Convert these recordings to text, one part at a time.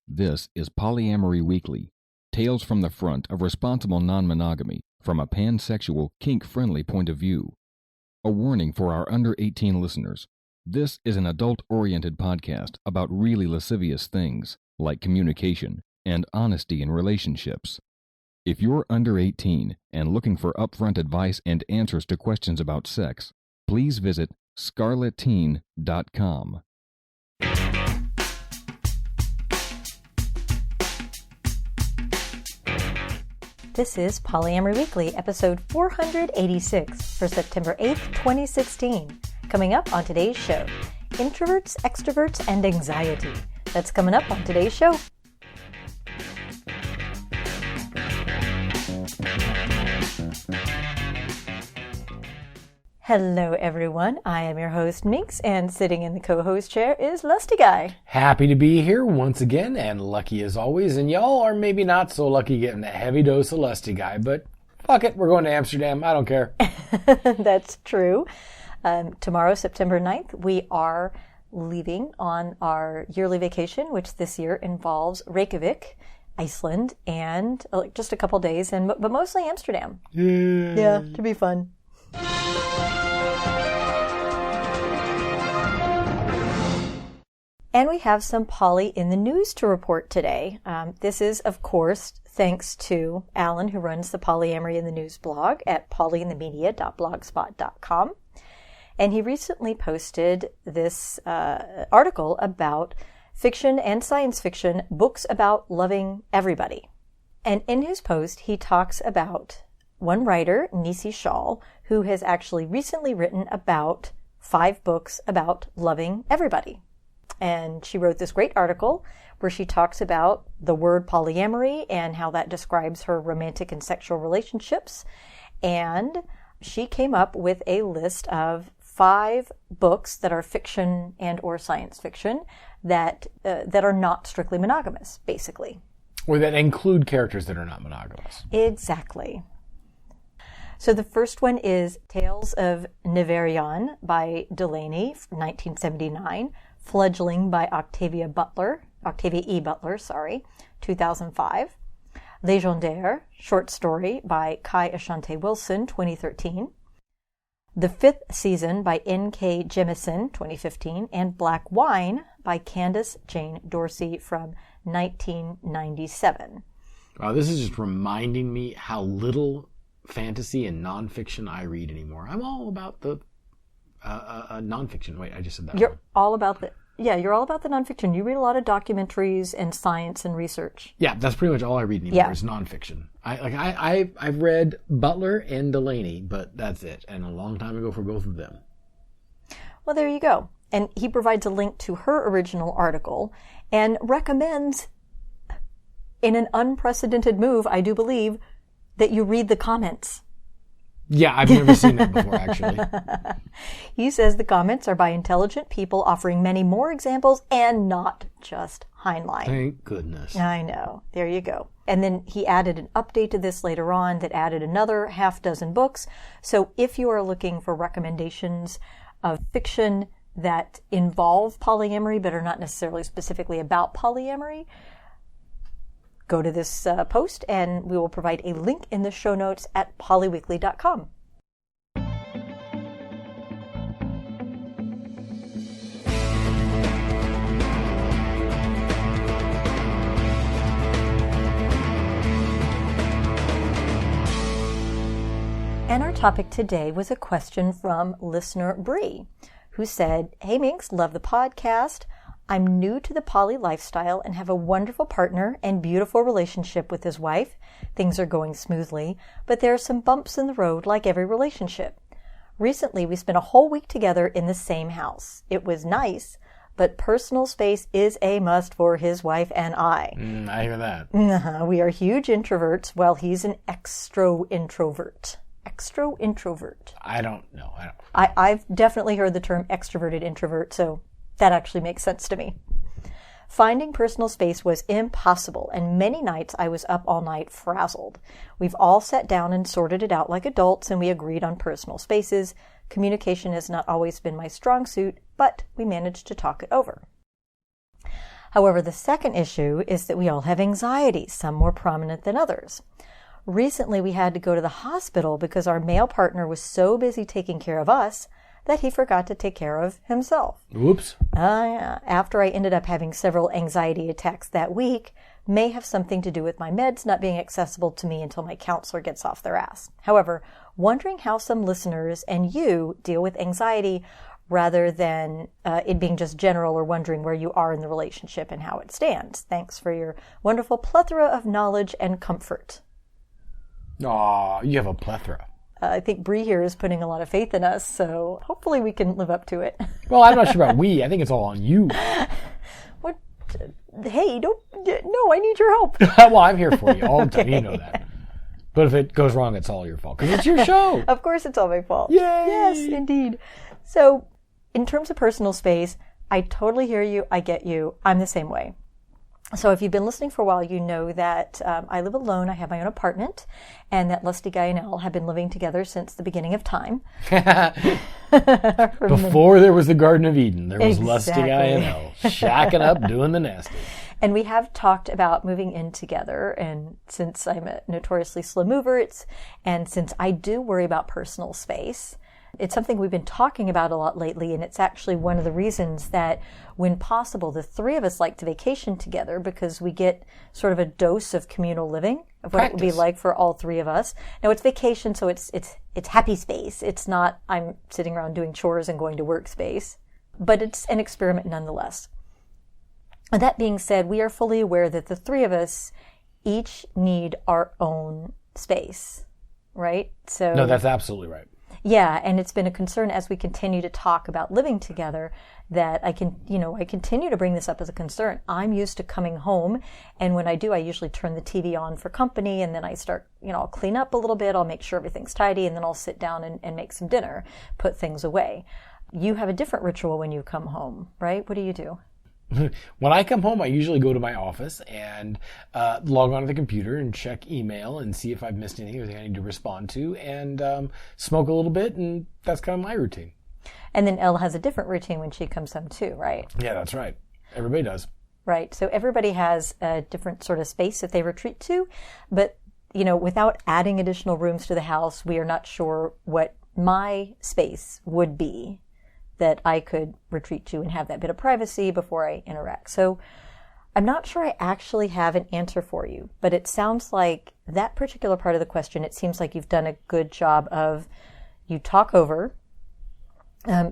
This is Polyamory Weekly, tales from the front of responsible non-monogamy from a pansexual, kink-friendly point of view. A warning for our under-18 listeners. This is an adult-oriented podcast about really lascivious things, like communication and honesty in relationships. If you're under 18 and looking for upfront advice and answers to questions about sex, please visit scarletteen.com. This is Polyamory Weekly, episode 486 for September 8th, 2016. Coming up on today's show, Introverts, Extroverts, and Anxiety. That's coming up on today's show. Hello, everyone. I am your host, Minx, and sitting in the co-host chair is Lusty Guy. Happy to be here once again, and lucky as always. And y'all are maybe not so lucky getting a heavy dose of Lusty Guy, but fuck it, we're going to Amsterdam. I don't care. That's true. Tomorrow, September 9th, we are leaving on our yearly vacation, which this year involves Reykjavik, Iceland, and just a couple days, but mostly Amsterdam. Yeah, to be fun. And we have some poly in the news to report today. This is, of course, thanks to Alan, who runs the Polyamory in the News blog at polyinthemedia.blogspot.com. And he recently posted this article about fiction and science fiction books about loving everybody. And in his post, he talks about one writer, Nisi Shawl, who has actually recently written about 5 books about loving everybody. And she wrote this great article where she talks about the word polyamory and how that describes her romantic and sexual relationships. And she came up with a list of 5 books that are fiction and or science fiction that are not strictly monogamous, basically. Or that include characters that are not monogamous. Exactly. So the first one is Tales of Niverian by Delaney, 1979. Fledgling by Octavia E. Butler, 2005. Légendaire, short story by Kai Ashante Wilson, 2013. The Fifth Season by N.K. Jemisin, 2015. And Black Wine by Candace Jane Dorsey from 1997. This is just reminding me how little fantasy and nonfiction I read anymore. I'm all about the nonfiction. Wait, I just said that. You're all about the nonfiction. You read a lot of documentaries and science and research. Yeah, that's pretty much all I read anymore is nonfiction. I've read Butler and Delaney, but that's it. And a long time ago for both of them. Well, there you go. And he provides a link to her original article and recommends, in an unprecedented move, I do believe, that you read the comments. Yeah, I've never seen that before, actually. He says the comments are by intelligent people offering many more examples and not just Heinlein. Thank goodness. I know. There you go. And then he added an update to this later on that added another 6 books. So if you are looking for recommendations of fiction that involve polyamory but are not necessarily specifically about polyamory, go to this post, and we will provide a link in the show notes at polyweekly.com. And our topic today was a question from listener Bree, who said, "Hey Minx, love the podcast. I'm new to the poly lifestyle and have a wonderful partner and beautiful relationship with his wife. Things are going smoothly, but there are some bumps in the road like every relationship. Recently, we spent a whole week together in the same house. It was nice, but personal space is a must for his wife and I. I hear that. We are huge introverts, while he's an extro-introvert. Extro-introvert. I don't know. I've definitely heard the term extroverted introvert, so that actually makes sense to me. Finding personal space was impossible, and many nights I was up all night frazzled. We've all sat down and sorted it out like adults, and we agreed on personal spaces. Communication has not always been my strong suit, but we managed to talk it over. However, the second issue is that we all have anxiety, some more prominent than others. Recently, we had to go to the hospital because our male partner was so busy taking care of us that he forgot to take care of himself. Whoops. After I ended up having several anxiety attacks that week, may have something to do with my meds not being accessible to me until my counselor gets off their ass. However, wondering how some listeners and you deal with anxiety rather than it being just general, or wondering where you are in the relationship and how it stands. Thanks for your wonderful plethora of knowledge and comfort. Aw, you have a plethora. I think Bree here is putting a lot of faith in us, so hopefully we can live up to it. Well, I'm not sure about we. I think it's all on you. What? Hey, no, I need your help. Well, I'm here for you all the time. Okay. You know that. But if it goes wrong, it's all your fault, because it's your show. Of course it's all my fault. Yay! Yes, indeed. So, in terms of personal space, I totally hear you. I get you. I'm the same way. So if you've been listening for a while, you know that I live alone. I have my own apartment, and that Lusty Guy and Elle have been living together since the beginning of time. Before there was the Garden of Eden, there was Exactly. Lusty Guy and Elle shacking up, doing the nasty. And we have talked about moving in together. And since I'm a notoriously slow mover, and since I do worry about personal space, it's something we've been talking about a lot lately, and it's actually one of the reasons that, when possible, the three of us like to vacation together, because we get sort of a dose of communal living of what it would be like for all three of us. Now, it's vacation, so it's happy space. It's not I'm sitting around doing chores and going to work space, but it's an experiment nonetheless. And that being said, we are fully aware that the three of us each need our own space, right? So No, that's absolutely right. Yeah, and it's been a concern as we continue to talk about living together that I continue to bring this up as a concern. I'm used to coming home, and when I do, I usually turn the TV on for company, and then I start, I'll clean up a little bit, I'll make sure everything's tidy, and then I'll sit down and make some dinner, put things away. You have a different ritual when you come home, right? What do you do? When I come home, I usually go to my office and log onto the computer and check email and see if I've missed anything or anything I need to respond to, and smoke a little bit, and that's kind of my routine. And then Elle has a different routine when she comes home too, right? Yeah, that's right. Everybody does. Right. So everybody has a different sort of space that they retreat to, but, without adding additional rooms to the house, we are not sure what my space would be that I could retreat to and have that bit of privacy before I interact. So I'm not sure I actually have an answer for you, but it sounds like that particular part of the question, it seems like you've done a good job of, you talk over,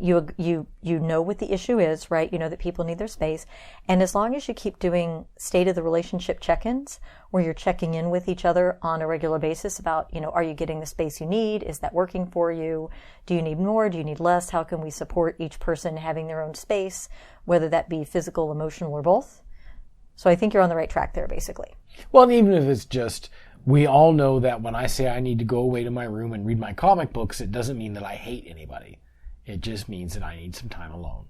you know what the issue is, right? You know that people need their space. And as long as you keep doing state of the relationship check-ins, where you're checking in with each other on a regular basis about, are you getting the space you need? Is that working for you? Do you need more? Do you need less? How can we support each person having their own space, whether that be physical, emotional, or both? So I think you're on the right track there, basically. Well, and even if it's just, we all know that when I say I need to go away to my room and read my comic books, it doesn't mean that I hate anybody. It just means that I need some time alone.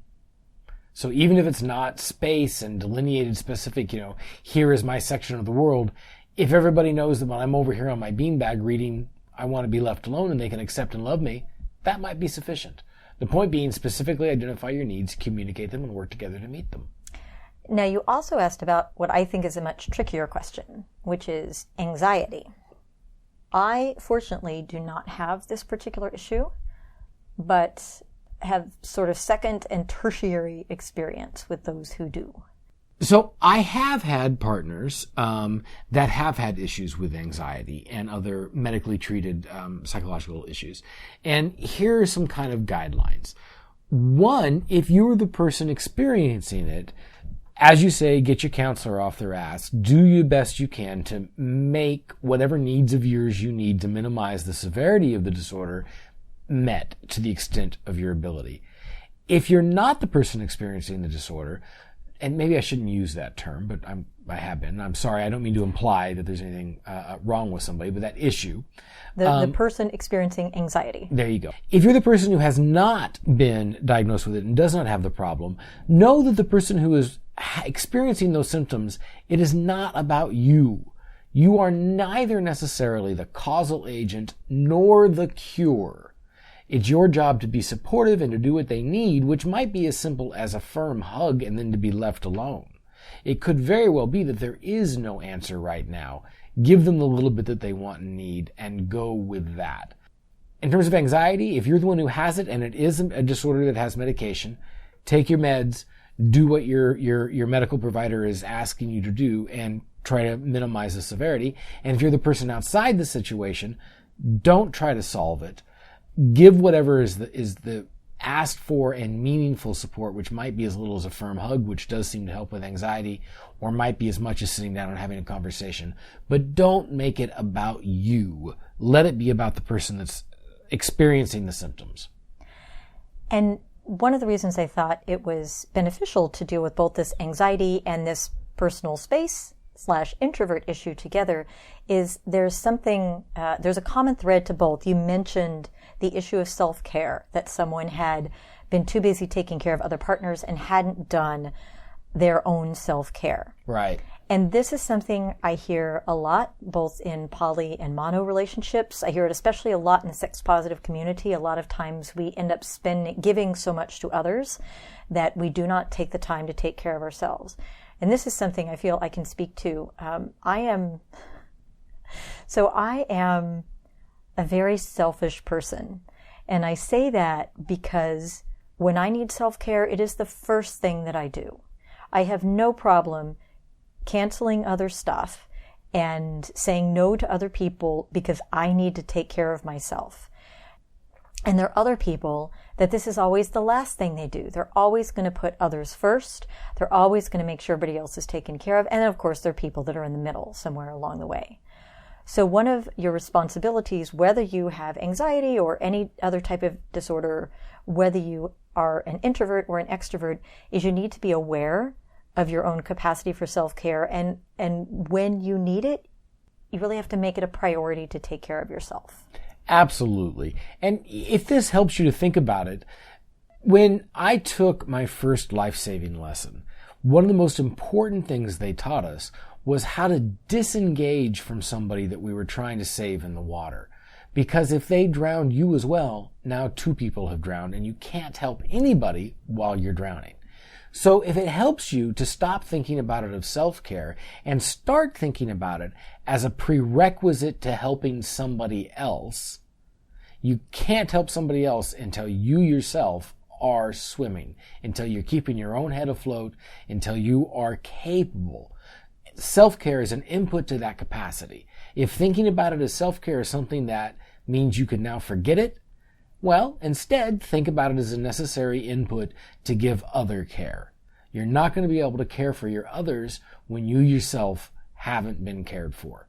So even if it's not space and delineated specific, here is my section of the world, if everybody knows that when I'm over here on my beanbag reading, I want to be left alone and they can accept and love me, that might be sufficient. The point being, specifically identify your needs, communicate them, and work together to meet them. Now, you also asked about what I think is a much trickier question, which is anxiety. I, fortunately, do not have this particular issue, but have sort of second and tertiary experience with those who do. So I have had partners that have had issues with anxiety and other medically treated psychological issues. And here are some kind of guidelines. One, if you're the person experiencing it, as you say, get your counselor off their ass. Do your best you can to make whatever needs of yours you need to minimize the severity of the disorder met to the extent of your ability. If you're not the person experiencing the disorder, and maybe I shouldn't use that term, but I have been. I'm sorry, I don't mean to imply that there's anything wrong with somebody, but that issue. The person experiencing anxiety. There you go. If you're the person who has not been diagnosed with it and does not have the problem, know that the person who is experiencing those symptoms, it is not about you. You are neither necessarily the causal agent nor the cure. It's your job to be supportive and to do what they need, which might be as simple as a firm hug and then to be left alone. It could very well be that there is no answer right now. Give them the little bit that they want and need and go with that. In terms of anxiety, if you're the one who has it and it isn't a disorder that has medication, take your meds, do what your medical provider is asking you to do, and try to minimize the severity. And if you're the person outside the situation, don't try to solve it. Give whatever is the asked for and meaningful support, which might be as little as a firm hug, which does seem to help with anxiety, or might be as much as sitting down and having a conversation. But don't make it about you. Let it be about the person that's experiencing the symptoms. And one of the reasons I thought it was beneficial to deal with both this anxiety and this personal space / introvert issue together is there's a common thread to both. You mentioned the issue of self-care, that someone had been too busy taking care of other partners and hadn't done their own self-care. Right. And this is something I hear a lot, both in poly and mono relationships. I hear it especially a lot in the sex-positive community. A lot of times we end up giving so much to others that we do not take the time to take care of ourselves. And this is something I feel I can speak to. I am a very selfish person. And I say that because when I need self-care, it is the first thing that I do. I have no problem canceling other stuff and saying no to other people because I need to take care of myself. And there are other people that this is always the last thing they do. They're always going to put others first. They're always going to make sure everybody else is taken care of. And then, of course, there are people that are in the middle somewhere along the way. So one of your responsibilities, whether you have anxiety or any other type of disorder, whether you are an introvert or an extrovert, is you need to be aware of your own capacity for self-care. And when you need it, you really have to make it a priority to take care of yourself. Absolutely. And if this helps you to think about it, when I took my first life-saving lesson, one of the most important things they taught us was how to disengage from somebody that we were trying to save in the water. Because if they drowned you as well, now two people have drowned and you can't help anybody while you're drowning. So if it helps you to stop thinking about it of self-care and start thinking about it as a prerequisite to helping somebody else, you can't help somebody else until you yourself are swimming, until you're keeping your own head afloat, until you are capable. Self-care is an input to that capacity. If thinking about it as self-care is something that means you can now forget it, well, instead, think about it as a necessary input to give other care. You're not going to be able to care for your others when you yourself haven't been cared for.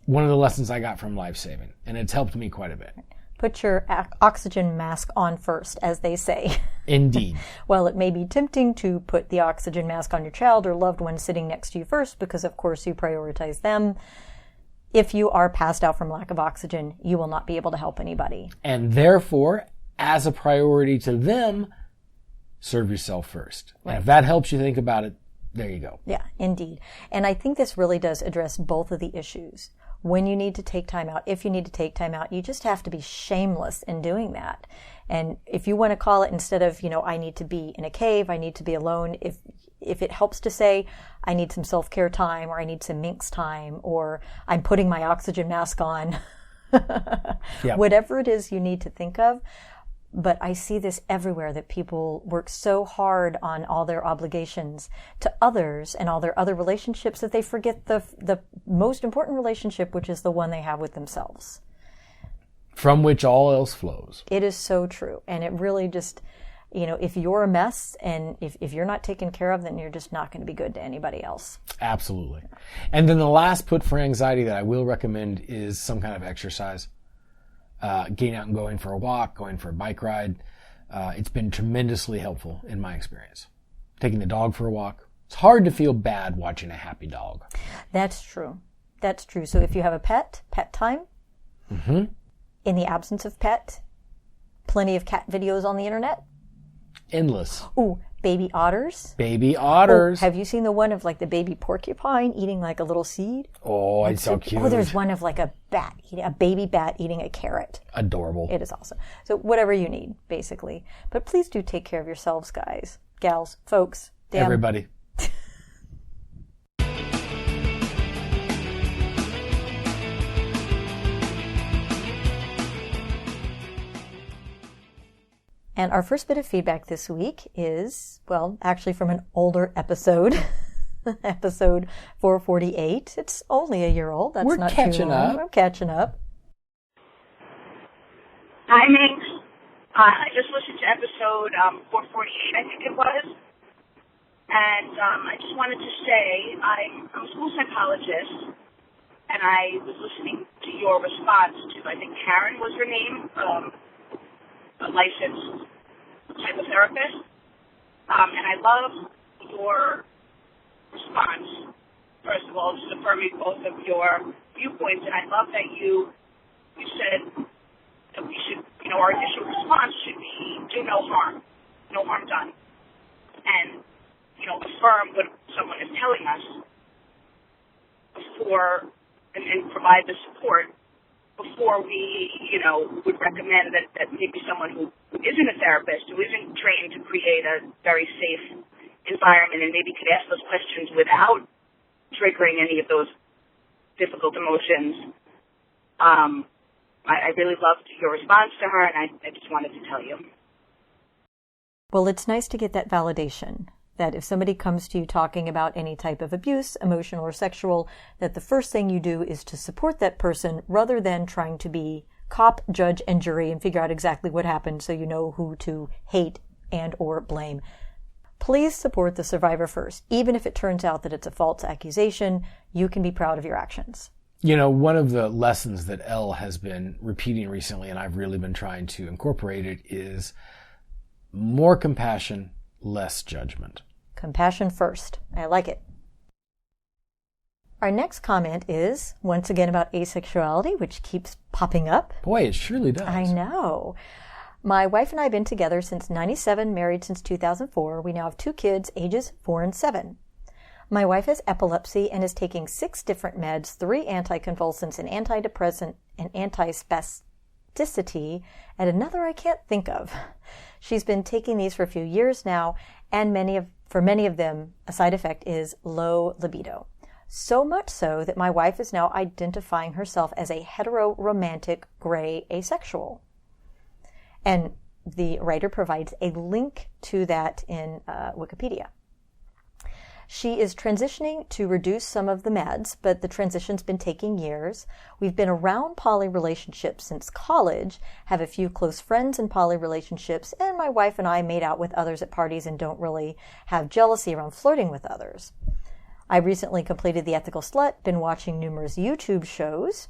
One of the lessons I got from Life Saving, and it's helped me quite a bit. Put your oxygen mask on first, as they say. Indeed. Well, it may be tempting to put the oxygen mask on your child or loved one sitting next to you first because, of course, you prioritize them. If you are passed out from lack of oxygen, you will not be able to help anybody. And therefore, as a priority to them, serve yourself first. Right. And if that helps you think about it, there you go. Yeah, indeed. And I think this really does address both of the issues. When you need to take time out, if you need to take time out, you just have to be shameless in doing that. And if you want to call it, instead of, I need to be in a cave, I need to be alone, if it helps to say, I need some self-care time, or I need some minx time, or I'm putting my oxygen mask on, Yep. Whatever it is you need to think of. But I see this everywhere, that people work so hard on all their obligations to others and all their other relationships that they forget the most important relationship, which is the one they have with themselves. From which all else flows. It is so true. And it really just, if you're a mess and if you're not taken care of, then you're just not going to be good to anybody else. Absolutely. And then the last put for anxiety that I will recommend is some kind of exercise. Getting out and going for a walk, going for a bike ride. It's been tremendously helpful in my experience. Taking the dog for a walk. It's hard to feel bad watching a happy dog. That's true. That's true. So if you have a pet time. Mm-hmm. In the absence of pet, plenty of cat videos on the internet. Endless. Ooh, baby otters. Baby otters. Oh, have you seen the one of the baby porcupine eating a little seed? Oh, it's so cute. Oh, there's one of a baby bat eating a carrot. Adorable. It is awesome. So whatever you need, basically. But please do take care of yourselves, guys, gals, folks. Damn. Everybody. And our first bit of feedback this week is, well, actually from an older episode, episode 448. It's only a year old. That's We're not catching too long. up. We're catching up. Hi, Minx. I just listened to episode 448, I think it was. And I just wanted to say I'm a school psychologist, and I was listening to your response to, I think Karen was her name, a licensed psychotherapist. And I love your response, first of all, just affirming both of your viewpoints. And I love that you said that we should, our initial response should be do no harm done. And affirm what someone is telling us before, and provide the support before we, would recommend that maybe someone who isn't a therapist, who isn't trained to create a very safe environment and maybe could ask those questions without triggering any of those difficult emotions. I really loved your response to her, and I just wanted to tell you. Well, it's nice to get that validation. That if somebody comes to you talking about any type of abuse, emotional or sexual, that the first thing you do is to support that person rather than trying to be cop, judge, and jury and figure out exactly what happened so you know who to hate and or blame. Please support the survivor first. Even if it turns out that it's a false accusation, you can be proud of your actions. One of the lessons that Elle has been repeating recently, and I've really been trying to incorporate it, is more compassion, less judgment. Compassion first. I like it. Our next comment is, once again, about asexuality, which keeps popping up. Boy, it surely does. I know. My wife and I have been together since 97, married since 2004. We now have 2 kids, ages 4 and 7. My wife has epilepsy and is taking 6 different meds, 3 anticonvulsants, an antidepressant, an antispasticity, and another I can't think of. She's been taking these for a few years now, and for many of them, a side effect is low libido. So much so that my wife is now identifying herself as a heteroromantic gray asexual. And the writer provides a link to that in Wikipedia. She is transitioning to reduce some of the meds, but the transition's been taking years. We've been around poly relationships since college, have a few close friends in poly relationships, and my wife and I made out with others at parties and don't really have jealousy around flirting with others. I recently completed The Ethical Slut, been watching numerous YouTube shows.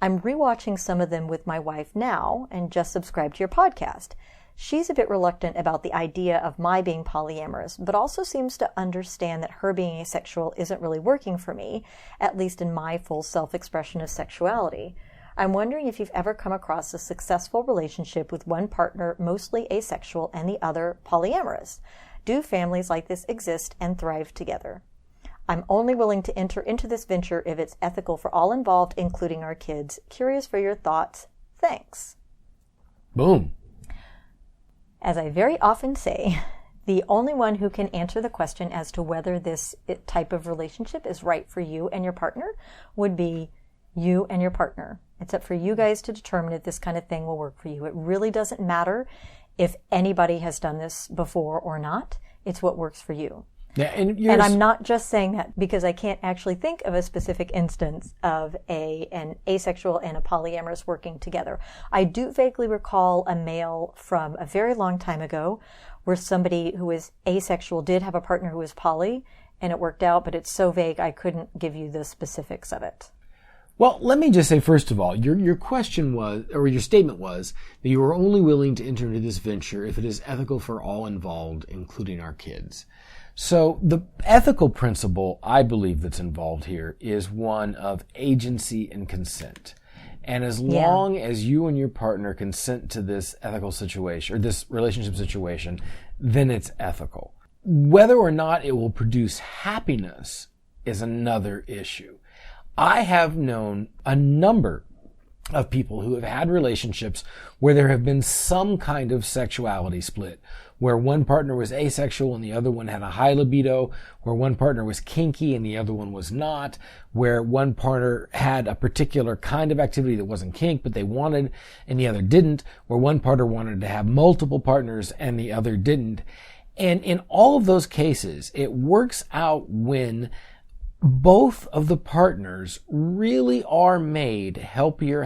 I'm rewatching some of them with my wife now and just subscribed to your podcast. She's a bit reluctant about the idea of my being polyamorous, but also seems to understand that her being asexual isn't really working for me, at least in my full self-expression of sexuality. I'm wondering if you've ever come across a successful relationship with one partner mostly asexual and the other polyamorous. Do families like this exist and thrive together? I'm only willing to enter into this venture if it's ethical for all involved, including our kids. Curious for your thoughts. Thanks. Boom. As I very often say, the only one who can answer the question as to whether this type of relationship is right for you and your partner would be you and your partner. It's up for you guys to determine if this kind of thing will work for you. It really doesn't matter if anybody has done this before or not. It's what works for you. Yeah, and I'm not just saying that because I can't actually think of a specific instance of an asexual and a polyamorous working together. I do vaguely recall a male from a very long time ago where somebody who was asexual did have a partner who was poly, and it worked out, but it's so vague I couldn't give you the specifics of it. Well, let me just say, first of all, your question was, or your statement was, that you are only willing to enter into this venture if it is ethical for all involved, including our kids. So the ethical principle I believe that's involved here is one of agency and consent. And as long as you and your partner consent to this ethical situation, or this relationship situation, then it's ethical. Whether or not it will produce happiness is another issue. I have known a number of people who have had relationships where there have been some kind of sexuality split, where one partner was asexual and the other one had a high libido, where one partner was kinky and the other one was not, where one partner had a particular kind of activity that wasn't kink but they wanted and the other didn't, where one partner wanted to have multiple partners and the other didn't. And in all of those cases, it works out when both of the partners really are made happier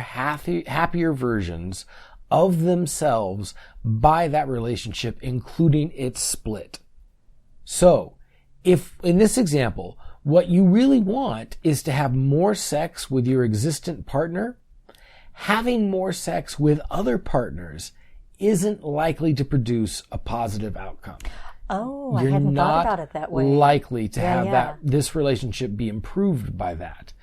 versions of themselves by that relationship, including its split. So, if in this example, what you really want is to have more sex with your existent partner, having more sex with other partners isn't likely to produce a positive outcome. Oh, I hadn't thought about it that way. You're not likely to have this relationship be improved by that.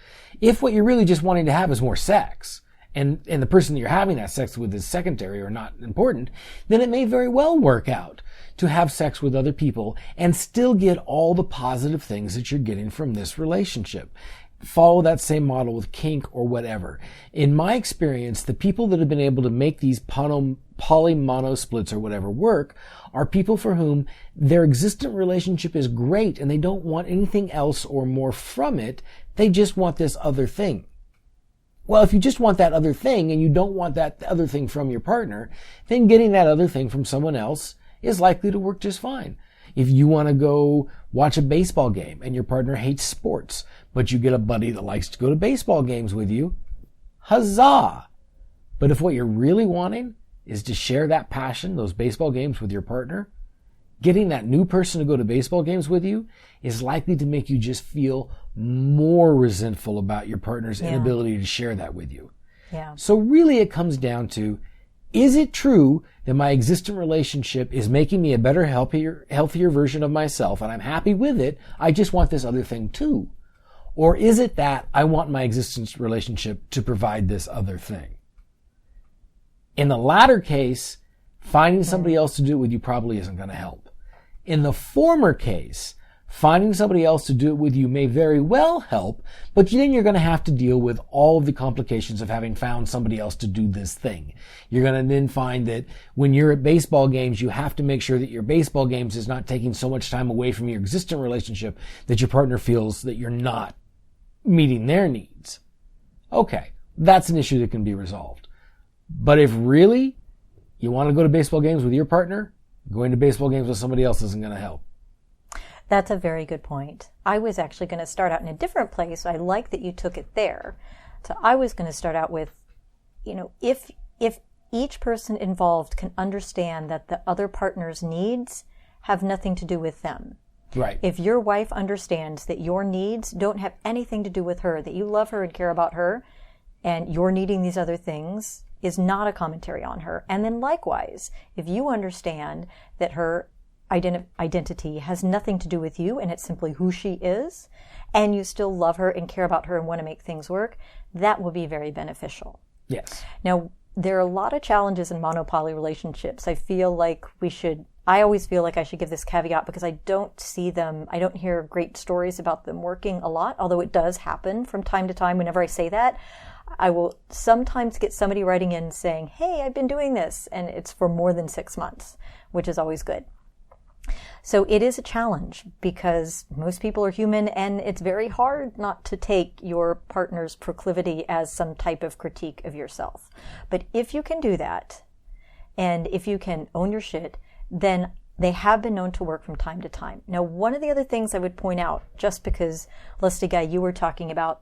If what you're really just wanting to have is more sex, and the person that you're having that sex with is secondary or not important, then it may very well work out to have sex with other people and still get all the positive things that you're getting from this relationship. Follow that same model with kink or whatever. In my experience, the people that have been able to make these poly-mono splits or whatever work are people for whom their existent relationship is great and they don't want anything else or more from it. They just want this other thing. Well, if you just want that other thing and you don't want that other thing from your partner, then getting that other thing from someone else is likely to work just fine. If you want to go watch a baseball game and your partner hates sports, but you get a buddy that likes to go to baseball games with you, huzzah! But if what you're really wanting is to share that passion, those baseball games with your partner, getting that new person to go to baseball games with you is likely to make you just feel more resentful about your partner's inability to share that with you. Yeah. So really it comes down to, is it true that my existing relationship is making me a better, healthier version of myself and I'm happy with it, I just want this other thing too? Or is it that I want my existence relationship to provide this other thing? In the latter case, finding somebody else to do it with you probably isn't going to help. In the former case, finding somebody else to do it with you may very well help, but then you're going to have to deal with all of the complications of having found somebody else to do this thing. You're going to then find that when you're at baseball games, you have to make sure that your baseball games is not taking so much time away from your existing relationship that your partner feels that you're not meeting their needs. Okay, that's an issue that can be resolved. But if really you want to go to baseball games with your partner, going to baseball games with somebody else isn't going to help. That's a very good point. I was actually going to start out in a different place. I like that you took it there. So I was going to start out with, if each person involved can understand that the other partner's needs have nothing to do with them. Right. If your wife understands that your needs don't have anything to do with her, that you love her and care about her, and you're needing these other things is not a commentary on her. And then likewise, if you understand that her identity has nothing to do with you and it's simply who she is, and you still love her and care about her and want to make things work, that will be very beneficial. Yes. Now, there are a lot of challenges in monopoly relationships. I always feel like I should give this caveat because I don't hear great stories about them working a lot, although it does happen from time to time. Whenever I say that, I will sometimes get somebody writing in saying, hey, I've been doing this, and it's for more than 6 months, which is always good. So it is a challenge because most people are human and it's very hard not to take your partner's proclivity as some type of critique of yourself. But if you can do that, and if you can own your shit, then they have been known to work from time to time. Now, one of the other things I would point out, just because, Lusty Guy, you were talking about,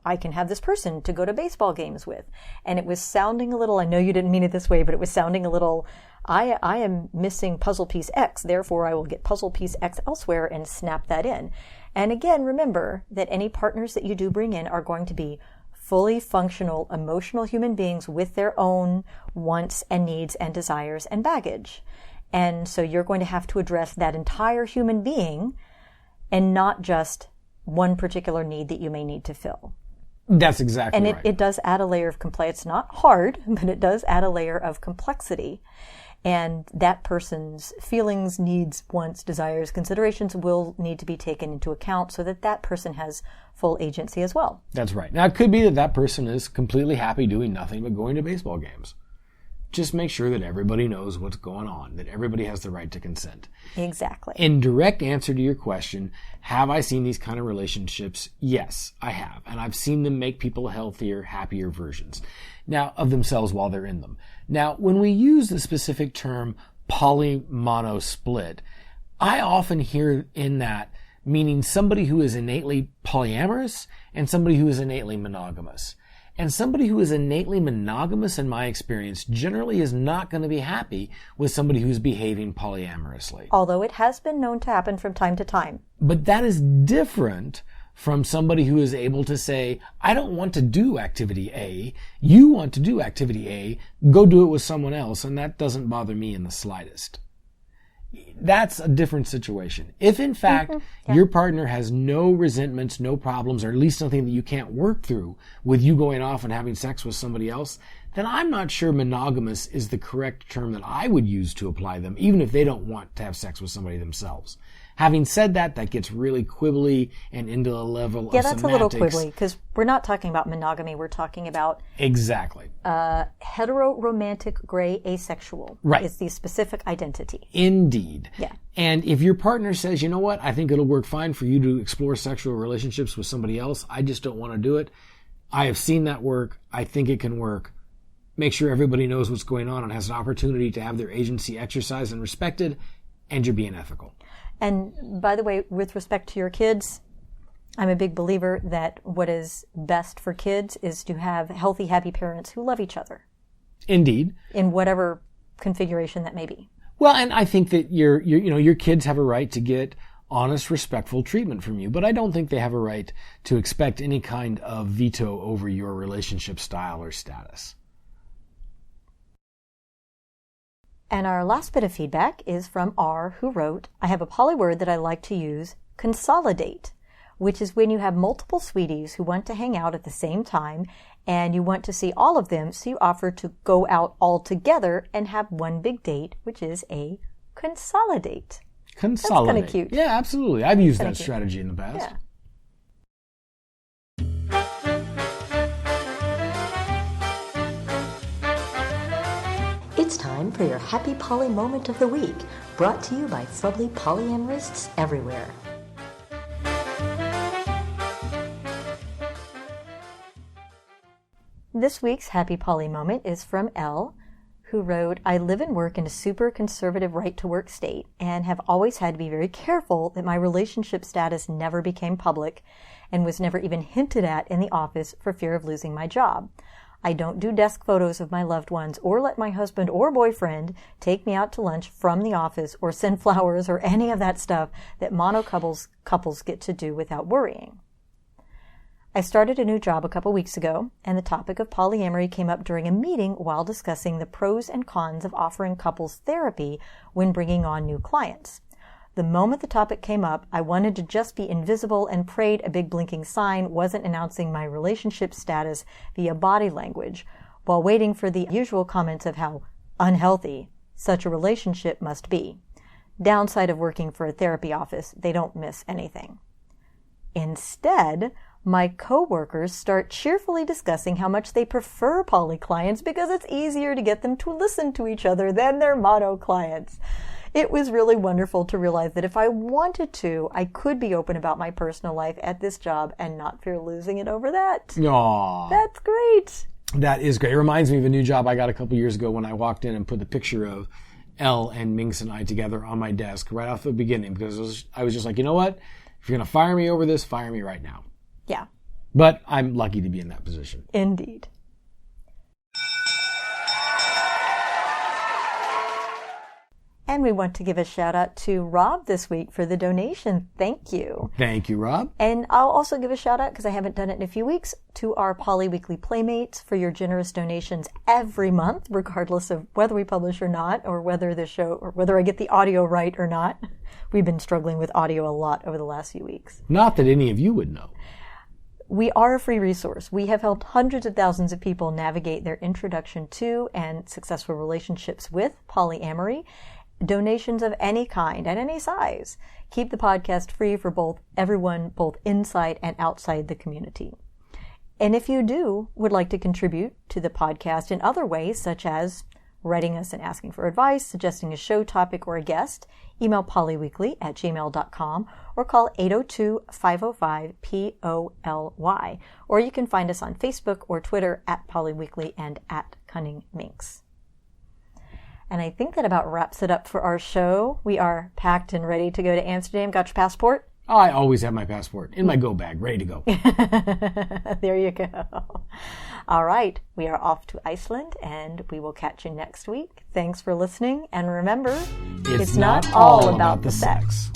I can have this person to go to baseball games with. And it was sounding a little, I know you didn't mean it this way, but it was sounding a little, I am missing puzzle piece X, therefore I will get puzzle piece X elsewhere and snap that in. And again, remember that any partners that you do bring in are going to be fully functional, emotional human beings with their own wants and needs and desires and baggage. And so you're going to have to address that entire human being and not just one particular need that you may need to fill. That's exactly right. And it does add a layer of complexity. It's not hard, but it does add a layer of complexity. And that person's feelings, needs, wants, desires, considerations will need to be taken into account so that that person has full agency as well. That's right. Now, it could be that that person is completely happy doing nothing but going to baseball games. Just make sure that everybody knows what's going on, that everybody has the right to consent. Exactly. In direct answer to your question, have I seen these kind of relationships? Yes, I have. And I've seen them make people healthier, happier versions now of themselves while they're in them. Now, when we use the specific term poly-mono split, I often hear in that meaning somebody who is innately polyamorous and somebody who is innately monogamous. And somebody who is innately monogamous, in my experience, generally is not going to be happy with somebody who's behaving polyamorously. Although it has been known to happen from time to time. But that is different from somebody who is able to say, I don't want to do activity A. You want to do activity A. Go do it with someone else. And that doesn't bother me in the slightest. That's a different situation. If, in fact, your partner has no resentments, no problems, or at least something that you can't work through with you going off and having sex with somebody else, then I'm not sure monogamous is the correct term that I would use to apply them, even if they don't want to have sex with somebody themselves. Having said that, that gets really quibbly and into a level of that's semantics. a little quibbly, because we're not talking about monogamy. We're talking about exactly hetero-romantic gray asexual. Right. Is the specific identity. Indeed. Yeah. And if your partner says, you know what, I think it'll work fine for you to explore sexual relationships with somebody else, I just don't want to do it. I have seen that work. I think it can work. Make sure everybody knows what's going on and has an opportunity to have their agency exercised and respected, and you're being ethical. And by the way, with respect to your kids, I'm a big believer that what is best for kids is to have healthy, happy parents who love each other. Indeed. In whatever configuration that may be. Well, and I think that your kids have a right to get honest, respectful treatment from you, but I don't think they have a right to expect any kind of veto over your relationship style or status. And our last bit of feedback is from R, who wrote, I have a poly word that I like to use, consolidate, which is when you have multiple sweeties who want to hang out at the same time and you want to see all of them, so you offer to go out all together and have one big date, which is a consolidate. Consolidate. That's kind of cute. Yeah, absolutely. I've used that strategy in the past. Yeah. It's time for your Happy Poly Moment of the Week, brought to you by Fubbly Polyamorists everywhere. This week's Happy Poly Moment is from L, who wrote, I live and work in a super conservative right-to-work state and have always had to be very careful that my relationship status never became public and was never even hinted at in the office for fear of losing my job. I don't do desk photos of my loved ones or let my husband or boyfriend take me out to lunch from the office or send flowers or any of that stuff that mono couples get to do without worrying. I started a new job a couple weeks ago, and the topic of polyamory came up during a meeting while discussing the pros and cons of offering couples therapy when bringing on new clients. The moment the topic came up, I wanted to just be invisible and prayed a big blinking sign wasn't announcing my relationship status via body language, while waiting for the usual comments of how unhealthy such a relationship must be. Downside of working for a therapy office, they don't miss anything. Instead, my coworkers start cheerfully discussing how much they prefer poly clients because it's easier to get them to listen to each other than their mono clients. It was really wonderful to realize that if I wanted to, I could be open about my personal life at this job and not fear losing it over that. Aww. That's great. That is great. It reminds me of a new job I got a couple years ago when I walked in and put the picture of Elle and Minx and I together on my desk right off the beginning because I was just like, you know what? If you're going to fire me over this, fire me right now. Yeah. But I'm lucky to be in that position. Indeed. And we want to give a shout out to Rob this week for the donation. Thank you. Thank you, Rob. And I'll also give a shout out, because I haven't done it in a few weeks, to our Poly Weekly Playmates for your generous donations every month, regardless of whether we publish or not, or whether the show, or whether I get the audio right or not. We've been struggling with audio a lot over the last few weeks. Not that any of you would know. We are a free resource. We have helped hundreds of thousands of people navigate their introduction to and successful relationships with polyamory. Donations of any kind and any size keep the podcast free for everyone, both inside and outside the community. And if you would like to contribute to the podcast in other ways, such as writing us and asking for advice, suggesting a show topic or a guest, email polyweekly@gmail.com or call 802-505-POLY. Or you can find us on Facebook or Twitter @polyweekly and @cunningminx. And I think that about wraps it up for our show. We are packed and ready to go to Amsterdam. Got your passport? I always have my passport in my go bag, ready to go. There you go. All right, we are off to Iceland, and we will catch you next week. Thanks for listening, and remember, it's not all about the sex.